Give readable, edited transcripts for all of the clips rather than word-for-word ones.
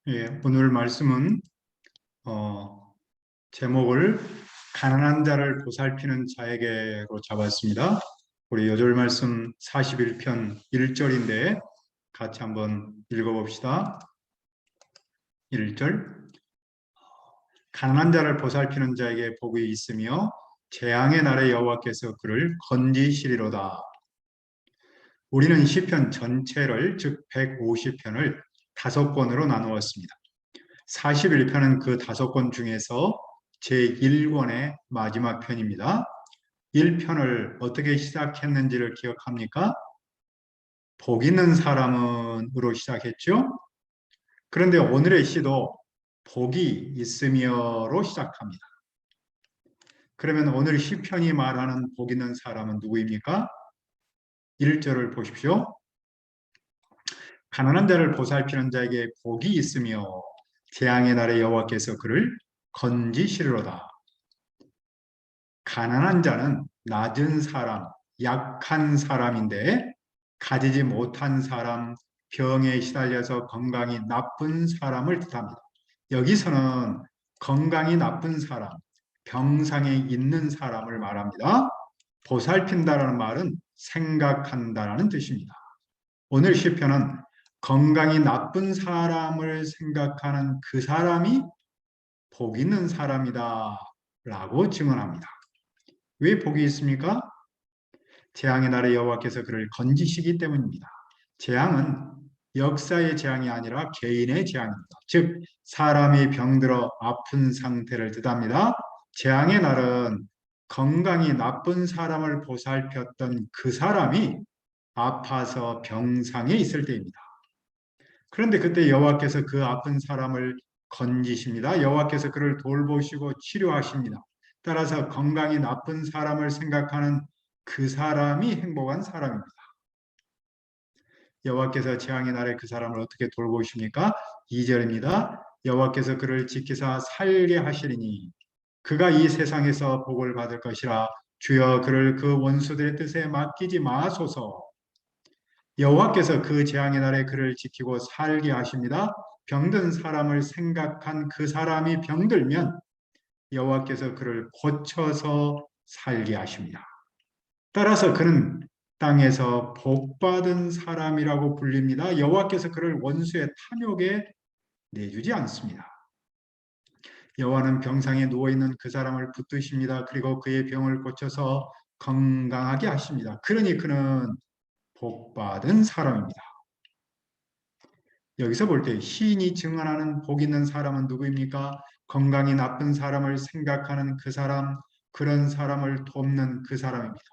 예, 오늘 말씀은 제목을 가난한 자를 보살피는 자에게로 잡았습니다. 우리 요절 말씀 41편 1절인데 같이 한번 읽어봅시다. 1절 가난한 자를 보살피는 자에게 복이 있으며 재앙의 날에 여호와께서 그를 건지시리로다. 우리는 시편 전체를 즉 150편을 5권으로 나누었습니다. 41편은 그 5권 중에서 제1권의 마지막 편입니다. 1편을 어떻게 시작했는지를 기억합니까? 복 있는 사람은으로 시작했죠. 그런데 오늘의 시도 복이 있으며로 시작합니다. 그러면 오늘 시편이 말하는 복 있는 사람은 누구입니까? 1절을 보십시오. 가난한 자를 보살피는 자에게 복이 있으며 재앙의 날에 여호와께서 그를 건지시리로다. 가난한 자는 낮은 사람, 약한 사람인데 가지지 못한 사람, 병에 시달려서 건강이 나쁜 사람을 뜻합니다. 여기서는 건강이 나쁜 사람, 병상에 있는 사람을 말합니다. 보살핀다라는 말은 생각한다라는 뜻입니다. 오늘 시편은 건강이 나쁜 사람을 생각하는 그 사람이 복 있는 사람이다 라고 증언합니다. 왜 복이 있습니까? 재앙의 날에 여호와께서 그를 건지시기 때문입니다. 재앙은 역사의 재앙이 아니라 개인의 재앙입니다. 즉 사람이 병들어 아픈 상태를 뜻합니다. 재앙의 날은 건강이 나쁜 사람을 보살폈던 그 사람이 아파서 병상에 있을 때입니다. 그런데 그때 여호와께서 그 아픈 사람을 건지십니다. 여호와께서 그를 돌보시고 치료하십니다. 따라서 건강이 나쁜 사람을 생각하는 그 사람이 행복한 사람입니다. 여호와께서 재앙의 날에 그 사람을 어떻게 돌보십니까? 2절입니다. 여호와께서 그를 지키사 살게 하시리니 그가 이 세상에서 복을 받을 것이라. 주여 그를 그 원수들의 뜻에 맡기지 마소서. 여호와께서 그 재앙의 날에 그를 지키고 살게 하십니다. 병든 사람을 생각한 그 사람이 병들면 여호와께서 그를 고쳐서 살게 하십니다. 따라서 그는 땅에서 복받은 사람이라고 불립니다. 여호와께서 그를 원수의 탐욕에 내주지 않습니다. 여호와는 병상에 누워있는 그 사람을 붙드십니다. 그리고 그의 병을 고쳐서 건강하게 하십니다. 그러니 그는 복받은 사람입니다. 여기서 볼 때 시인이 증언하는 복 있는 사람은 누구입니까? 건강이 나쁜 사람을 생각하는 그 사람, 그런 사람을 돕는 그 사람입니다.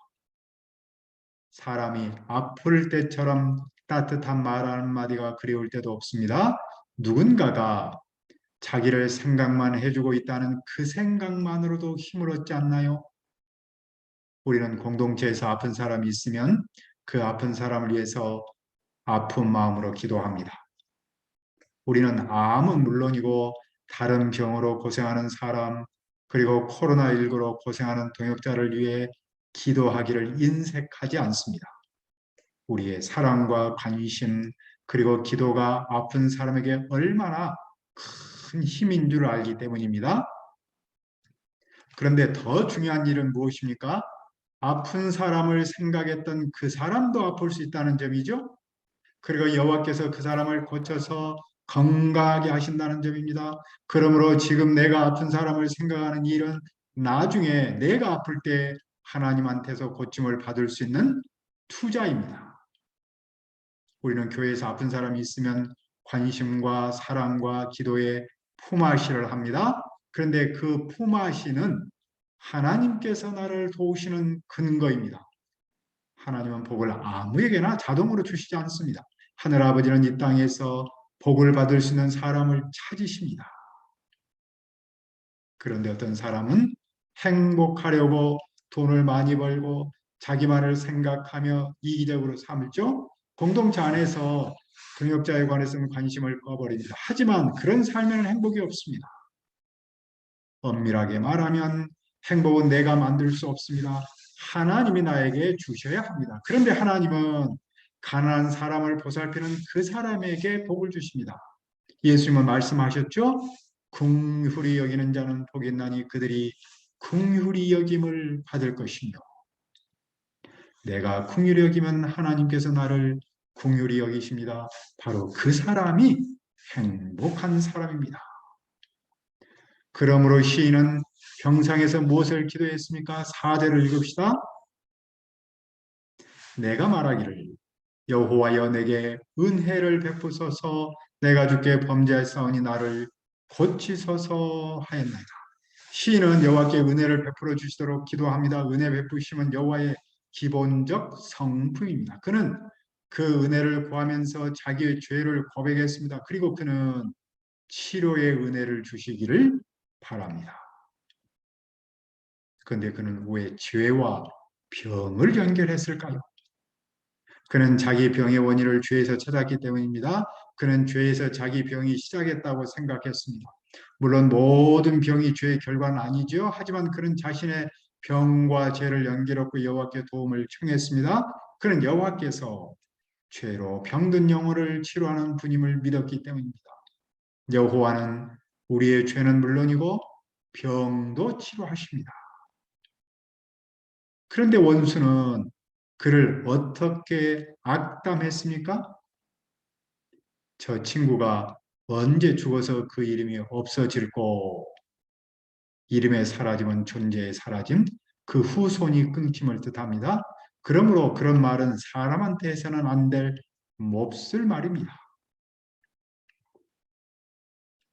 사람이 아플 때처럼 따뜻한 말 한마디가 그리울 때도 없습니다. 누군가가 자기를 생각만 해주고 있다는 그 생각만으로도 힘을 얻지 않나요? 우리는 공동체에서 아픈 사람이 있으면 그 아픈 사람을 위해서 아픈 마음으로 기도합니다. 우리는 암은 물론이고 다른 병으로 고생하는 사람, 그리고 코로나19로 고생하는 동역자를 위해 기도하기를 인색하지 않습니다. 우리의 사랑과 관심, 그리고 기도가 아픈 사람에게 얼마나 큰 힘인 줄 알기 때문입니다. 그런데 더 중요한 일은 무엇입니까? 아픈 사람을 생각했던 그 사람도 아플 수 있다는 점이죠. 그리고 여호와께서 그 사람을 고쳐서 건강하게 하신다는 점입니다. 그러므로 지금 내가 아픈 사람을 생각하는 일은 나중에 내가 아플 때 하나님한테서 고침을 받을 수 있는 투자입니다. 우리는 교회에서 아픈 사람이 있으면 관심과 사랑과 기도에 품앗이를 합니다. 그런데 그 품앗이는 하나님께서 나를 도우시는 근거입니다. 하나님은 복을 아무에게나 자동으로 주시지 않습니다. 하늘아버지는 이 땅에서 복을 받을 수 있는 사람을 찾으십니다. 그런데 어떤 사람은 행복하려고 돈을 많이 벌고 자기만을 생각하며 이기적으로 삼죠. 공동체 안에서 동역자에 관해서는 관심을 꺼버립니다. 하지만 그런 삶에는 행복이 없습니다. 엄밀하게 말하면 행복은 내가 만들 수 없습니다. 하나님이 나에게 주셔야 합니다. 그런데 하나님은 가난한 사람을 보살피는 그 사람에게 복을 주십니다. 예수님은 말씀하셨죠? 긍휼히 여기는 자는 복이 있나니 그들이 긍휼히 여김을 받을 것이며 내가 긍휼히 여기면 하나님께서 나를 긍휼히 여기십니다. 바로 그 사람이 행복한 사람입니다. 그러므로 시인은 평상에서 무엇을 기도했습니까? 4절을 읽읍시다. 내가 말하기를 여호와여 내게 은혜를 베푸소서 내가 주께 범죄하였사오니 나를 고치소서 하였나이다. 시인은 여호와께 은혜를 베풀어 주시도록 기도합니다. 은혜 베푸심은 여호와의 기본적 성품입니다. 그는 그 은혜를 구하면서 자기의 죄를 고백했습니다. 그리고 그는 치료의 은혜를 주시기를 바랍니다. 그런데 그는 왜 죄와 병을 연결했을까요? 그는 자기 병의 원인을 죄에서 찾았기 때문입니다. 그는 죄에서 자기 병이 시작했다고 생각했습니다. 물론 모든 병이 죄의 결과는 아니죠. 하지만 그는 자신의 병과 죄를 연결했고 여호와께 도움을 청했습니다. 그는 여호와께서 죄로 병든 영혼을 치료하는 분임을 믿었기 때문입니다. 여호와는 우리의 죄는 물론이고 병도 치료하십니다. 그런데 원수는 그를 어떻게 악담했습니까? 저 친구가 언제 죽어서 그 이름이 없어질고 이름의 사라짐은 존재의 사라짐, 그 후손이 끊김을 뜻합니다. 그러므로 그런 말은 사람한테 해서는 안 될 몹쓸 말입니다.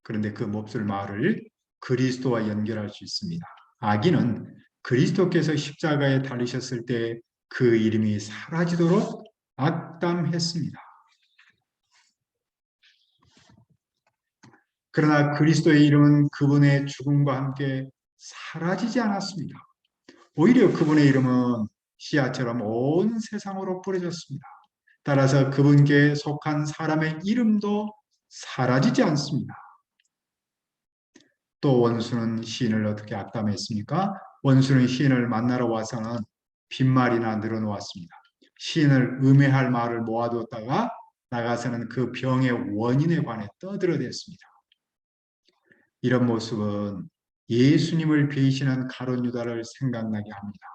그런데 그 몹쓸 말을 그리스도와 연결할 수 있습니다. 악인은 그리스도께서 십자가에 달리셨을 때 그 이름이 사라지도록 악담했습니다. 그러나 그리스도의 이름은 그분의 죽음과 함께 사라지지 않았습니다. 오히려 그분의 이름은 씨앗처럼 온 세상으로 뿌려졌습니다. 따라서 그분께 속한 사람의 이름도 사라지지 않습니다. 또 원수는 시인을 어떻게 악담했습니까? 원수는 시인을 만나러 와서는 빈말이나 늘어놓았습니다. 시인을 음해할 말을 모아두었다가 나가서는 그 병의 원인에 관해 떠들어댔습니다. 이런 모습은 예수님을 배신한 가룟 유다를 생각나게 합니다.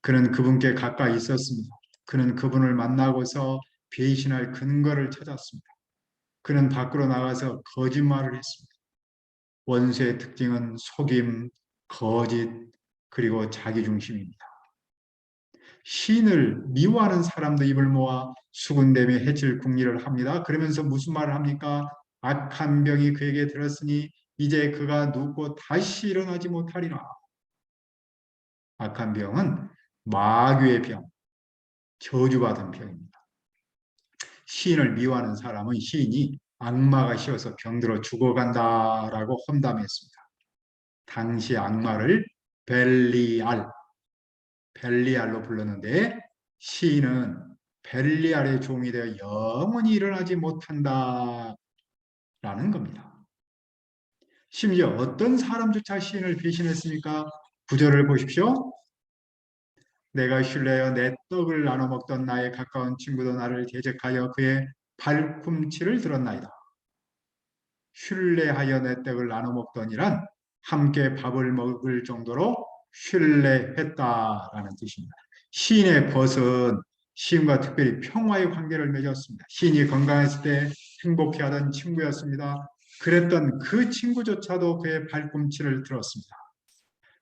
그는 그분께 가까이 있었습니다. 그는 그분을 만나고서 배신할 근거를 찾았습니다. 그는 밖으로 나가서 거짓말을 했습니다. 원수의 특징은 속임, 거짓, 그리고 자기중심입니다. 시인을 미워하는 사람도 입을 모아 수군대며 해칠 궁리를 합니다. 그러면서 무슨 말을 합니까? 악한 병이 그에게 들었으니 이제 그가 눕고 다시 일어나지 못하리라. 악한 병은 마귀의 병, 저주받은 병입니다. 시인을 미워하는 사람은 시인이 악마가 씌어서 병들어 죽어간다라고 험담했습니다. 당시 악마를 벨리알로 불렀는데 시인은 벨리알의 종이 되어 영원히 일어나지 못한다라는 겁니다. 심지어 어떤 사람조차 시인을 배신했습니까? 구절을 보십시오. 내가 신뢰하여 내 떡을 나눠 먹던 나의 가까운 친구도 나를 대적하여 그의 발꿈치를 들었나이다. 신뢰하여 내 떡을 나눠 먹더니란 함께 밥을 먹을 정도로 신뢰했다라는 뜻입니다. 시인의 벗은 시인과 특별히 평화의 관계를 맺었습니다. 시인이 건강했을 때 행복해하던 친구였습니다. 그랬던 그 친구조차도 그의 발꿈치를 들었습니다.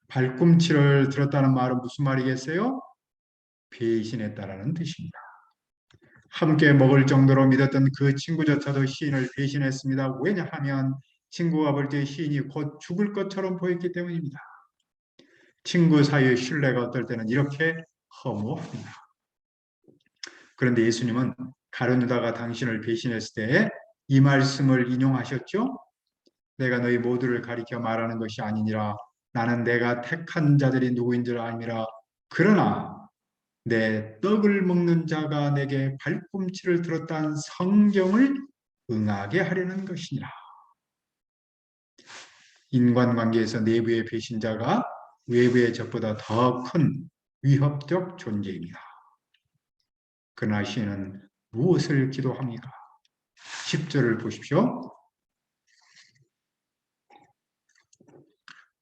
발꿈치를 들었다는 말은 무슨 말이겠어요? 배신했다라는 뜻입니다. 함께 먹을 정도로 믿었던 그 친구조차도 시인을 배신했습니다. 왜냐하면 친구가 볼 때 시인이 곧 죽을 것처럼 보였기 때문입니다. 친구 사이의 신뢰가 어떨 때는 이렇게 허무합니다. 그런데 예수님은 가룟 유다가 당신을 배신했을 때 이 말씀을 인용하셨죠. 내가 너희 모두를 가리켜 말하는 것이 아니니라. 나는 내가 택한 자들이 누구인 줄 알미라. 그러나 내 떡을 먹는 자가 내게 발꿈치를 들었다는 성경을 응하게 하려는 것이니라. 인간관계에서 내부의 배신자가 외부의 적보다 더 큰 위협적 존재입니다. 그러나 시인은 무엇을 기도합니까? 10절을 보십시오.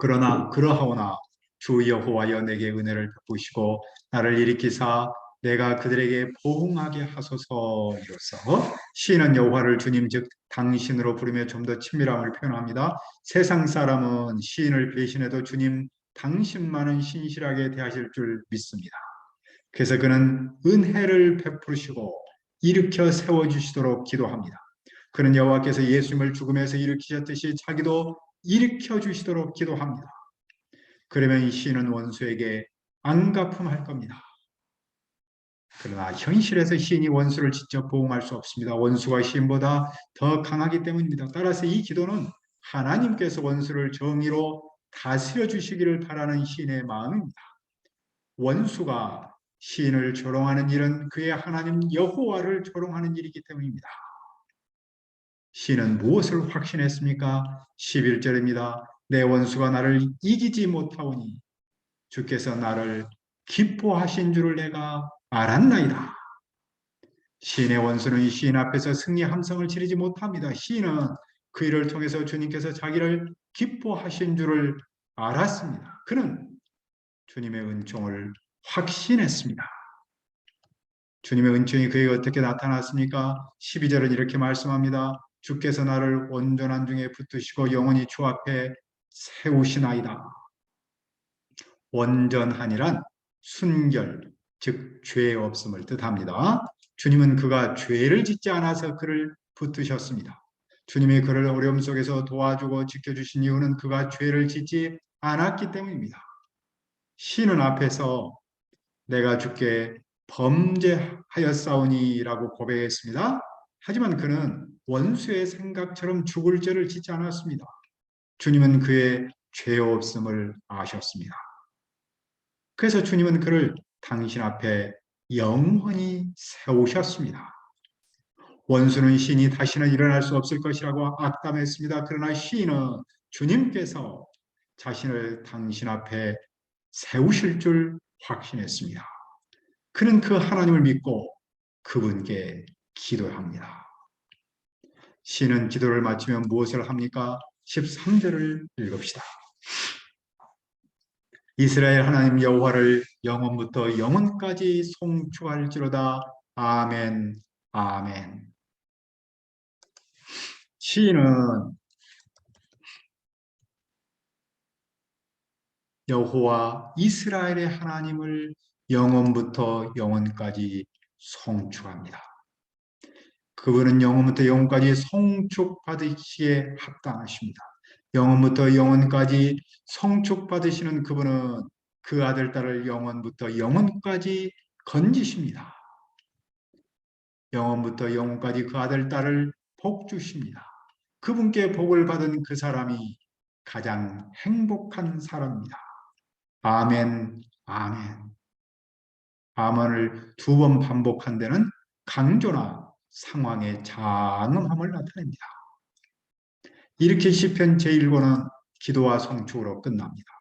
그러나 그러하오나 주 여호와여 내게 은혜를 베푸시고 나를 일으키사 내가 그들에게 보응하게 하소서이로서 시인은 여호와를 주님 즉 당신으로 부르며 좀 더 친밀함을 표현합니다. 세상 사람은 시인을 배신해도 주님 당신만은 신실하게 대하실 줄 믿습니다. 그래서 그는 은혜를 베푸시고 일으켜 세워주시도록 기도합니다. 그는 여호와께서 예수님을 죽음에서 일으키셨듯이 자기도 일으켜 주시도록 기도합니다. 그러면 이 시인은 원수에게 안갚음할 겁니다. 그러나 현실에서 시인이 원수를 직접 보응할 수 없습니다. 원수가 시인보다 더 강하기 때문입니다. 따라서 이 기도는 하나님께서 원수를 정의로 다스려 주시기를 바라는 시인의 마음입니다. 원수가 시인을 조롱하는 일은 그의 하나님 여호와를 조롱하는 일이기 때문입니다. 시인은 무엇을 확신했습니까? 11절입니다. 내 원수가 나를 이기지 못하오니 주께서 나를 기뻐하신 줄을 내가 알았나이다. 시인의 원수는 시인 앞에서 승리 함성을 지르지 못합니다. 시인은 그 일을 통해서 주님께서 자기를 기뻐하신 줄을 알았습니다. 그는 주님의 은총을 확신했습니다. 주님의 은총이 그에게 어떻게 나타났습니까? 12절은 이렇게 말씀합니다. 주께서 나를 온전한 중에 붙드시고 영원히 주 앞에 세우시나이다. 온전한이란 순결, 즉 죄 없음을 뜻합니다. 주님은 그가 죄를 짓지 않아서 그를 붙드셨습니다. 주님이 그를 어려움 속에서 도와주고 지켜주신 이유는 그가 죄를 짓지 않았기 때문입니다. 시는 앞에서 내가 주께 범죄하였사오니라고 고백했습니다. 하지만 그는 원수의 생각처럼 죽을 죄를 짓지 않았습니다. 주님은 그의 죄 없음을 아셨습니다. 그래서 주님은 그를 당신 앞에 영원히 세우셨습니다. 원수는 시인이 다시는 일어날 수 없을 것이라고 악담했습니다. 그러나 시인은 주님께서 자신을 당신 앞에 세우실 줄 확신했습니다. 그는 그 하나님을 믿고 그분께 기도합니다. 시인은 기도를 마치면 무엇을 합니까? 13절을 읽읍시다. 이스라엘 하나님 여호와를 영원부터 영원까지 송축할지로다. 아멘, 아멘. 시인은 여호와 이스라엘의 하나님을 영원부터 영원까지 송축합니다. 그분은 영원부터 영원까지 송축받으시기에 합당하십니다. 영원부터 영원까지 송축받으시는 그분은 그 아들, 딸을 영원부터 영원까지 건지십니다. 영원부터 영원까지 그 아들, 딸을 복 주십니다. 그분께 복을 받은 그 사람이 가장 행복한 사람입니다. 아멘, 아멘. 아멘을 2번 반복한 데는 강조나 상황의 장엄함을 나타냅니다. 이렇게 시편 제1권은 기도와 송축으로 끝납니다.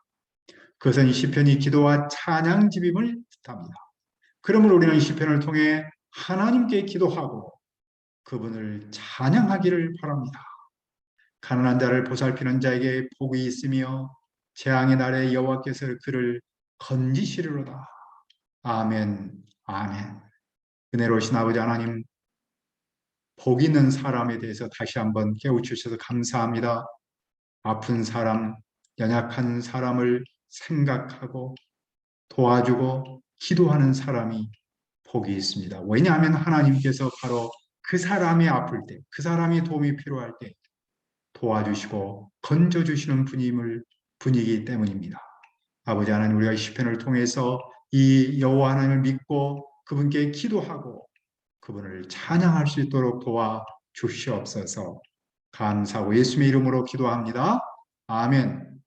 그것은 시편이 기도와 찬양 집임을 뜻합니다. 그러므로 우리는 시편을 통해 하나님께 기도하고 그분을 찬양하기를 바랍니다. 가난한 자를 보살피는 자에게 복이 있으며 재앙의 날에 여호와께서 그를 건지시리로다. 아멘, 아멘. 은혜로우신 아버지 하나님, 복 있는 사람에 대해서 다시 한번 깨우치셔서 감사합니다. 아픈 사람, 연약한 사람을 생각하고 도와주고 기도하는 사람이 복이 있습니다. 왜냐하면 하나님께서 바로 그 사람이 아플 때, 그 사람이 도움이 필요할 때 도와주시고 건져주시는 분이기 때문입니다. 아버지 하나님, 우리가 시편을 통해서 이 여호와 하나님을 믿고 그분께 기도하고 그분을 찬양할 수 있도록 도와주시옵소서. 감사하고 예수님의 이름으로 기도합니다. 아멘.